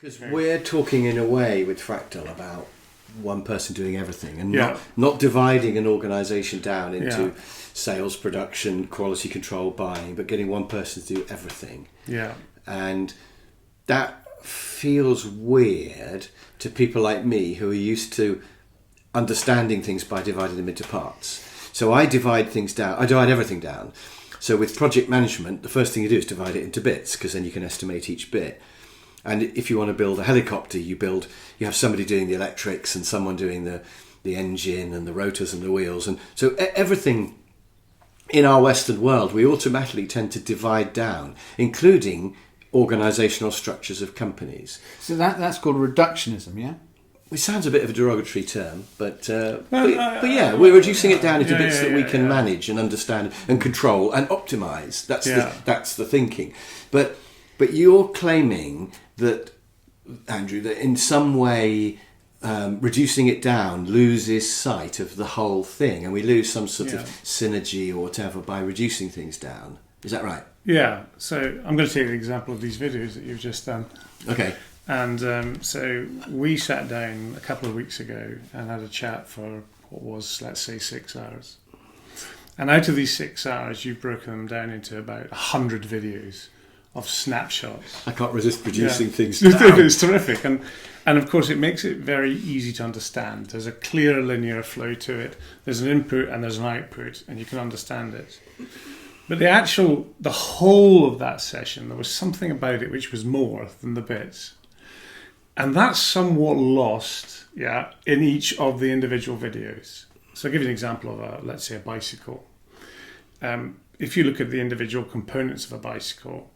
Because we're talking in a way with Fractal about one person doing everything and Yeah. not dividing an organisation down into Yeah. sales, production, quality control, buying, but getting one person to do everything. Yeah. And that feels weird to people like me who are used to understanding things by dividing them into parts. So I divide things down. I divide everything down. So with project management, the first thing you do is divide it into bits, because then you can estimate each bit. And if you want to build a helicopter, you have somebody doing the electrics and someone doing the engine and the rotors and the wheels. And so everything in our Western world, we automatically tend to divide down, including organisational structures of companies. So that's called reductionism, yeah? Which sounds a bit of a derogatory term, but yeah, we're reducing it down into bits that we can manage and understand and control and optimise. That's the thinking. But you're claiming that, Andrew, that in some way reducing it down loses sight of the whole thing, and we lose some sort of synergy or whatever by reducing things down. Is that right? Yeah. So I'm going to take the example of these videos that you've just done. Okay. And so we sat down a couple of weeks ago and had a chat for what was, let's say, 6 hours. And out of these 6 hours, you've broken them down into about 100 videos of snapshots. I can't resist producing things down. It's terrific. And of course, it makes it very easy to understand. There's a clear linear flow to it. There's an input and there's an output, and you can understand it. But the whole of that session, there was something about it which was more than the bits. And that's somewhat lost, in each of the individual videos. So I'll give you an example of let's say a bicycle. If you look at the individual components of a bicycle,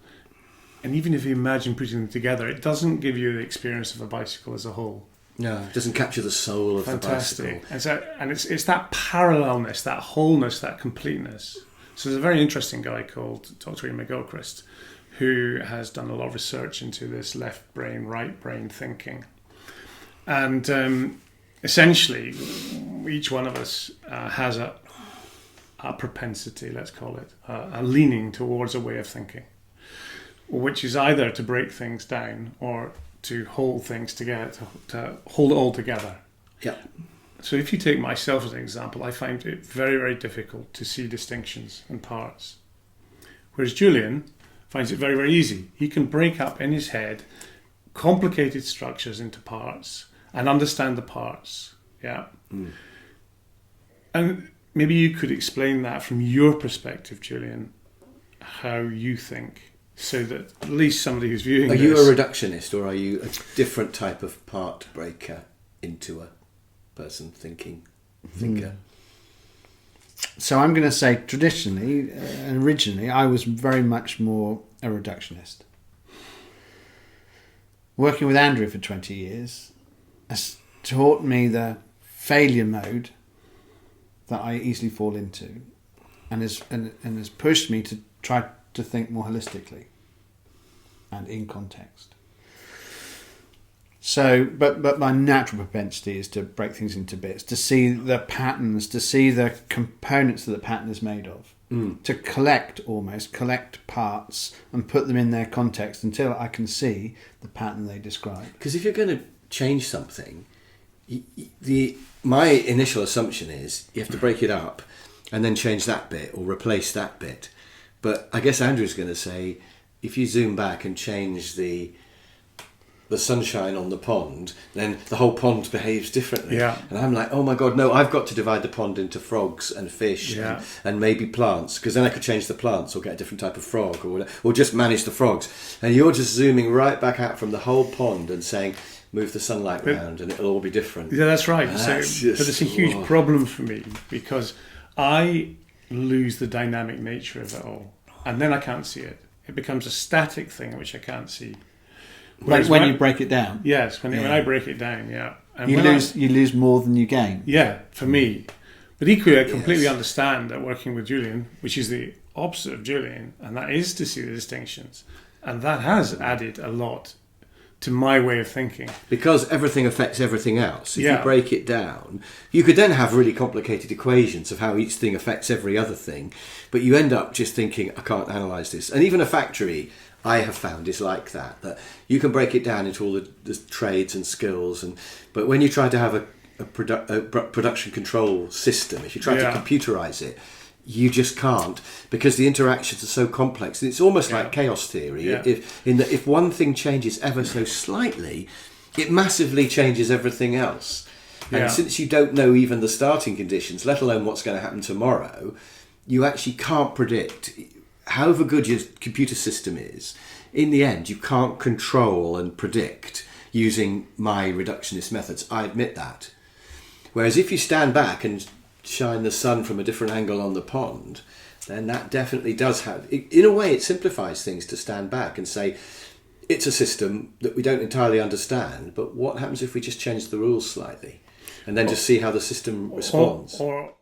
and even if you imagine putting them together, it doesn't give you the experience of a bicycle as a whole. No, it doesn't capture the soul of the bicycle. And it's that parallelness, that wholeness, that completeness. So there's a very interesting guy called Dr. Ian McGilchrist, who has done a lot of research into this left brain, right brain thinking. And essentially, each one of us has a propensity, let's call it, a leaning towards a way of thinking, which is either to break things down or to hold things together, to hold it all together. Yeah. So if you take myself as an example, I find it very, very difficult to see distinctions and parts. Whereas Julian finds it very, very easy. He can break up in his head complicated structures into parts and understand the parts. Yeah. Mm. And maybe you could explain that from your perspective, Julian, how you think, so that at least somebody who's viewing this... Are you a reductionist, or are you a different type of part breaker into a person thinker? So I'm going to say traditionally and originally I was very much more a reductionist. Working with Andrew for 20 years has taught me the failure mode that I easily fall into, and has pushed me to try to think more holistically and in context. So, but my natural propensity is to break things into bits, to see the patterns, to see the components that the pattern is made of, to collect parts and put them in their context until I can see the pattern they describe. Because if you're going to change something, my initial assumption is you have to break it up and then change that bit or replace that bit. But I guess Andrew's going to say, if you zoom back and change the sunshine on the pond, then the whole pond behaves differently. Yeah. And I'm like, oh my God, no, I've got to divide the pond into frogs and fish and maybe plants, because then I could change the plants or get a different type of frog or just manage the frogs. And you're just zooming right back out from the whole pond and saying, move the sunlight around and it'll all be different. Yeah, that's right. But it's a huge problem for me, because I lose the dynamic nature of it all. And then I can't see it. It becomes a static thing which I can't see. Like when you break it down. Yes, when I break it down, yeah. And you lose more than you gain. Yeah, for me. But equally, I completely understand that working with Julian, which is the opposite of Julian, and that is to see the distinctions. And that has added a lot to my way of thinking. Because everything affects everything else. If you break it down, you could then have really complicated equations of how each thing affects every other thing, but you end up just thinking, I can't analyse this. And even a factory, I have found is like that you can break it down into all the trades and skills, but when you try to have a production control system, if you try to computerize it, you just can't, because the interactions are so complex. It's almost like chaos theory. If one thing changes ever so slightly, it massively changes everything else. And since you don't know even the starting conditions, let alone what's going to happen tomorrow, you actually can't predict. However good your computer system is, in the end, you can't control and predict using my reductionist methods. I admit that. Whereas if you stand back and shine the sun from a different angle on the pond, then that definitely does have... In a way, it simplifies things to stand back and say, it's a system that we don't entirely understand, but what happens if we just change the rules slightly? And then just see how the system responds. Or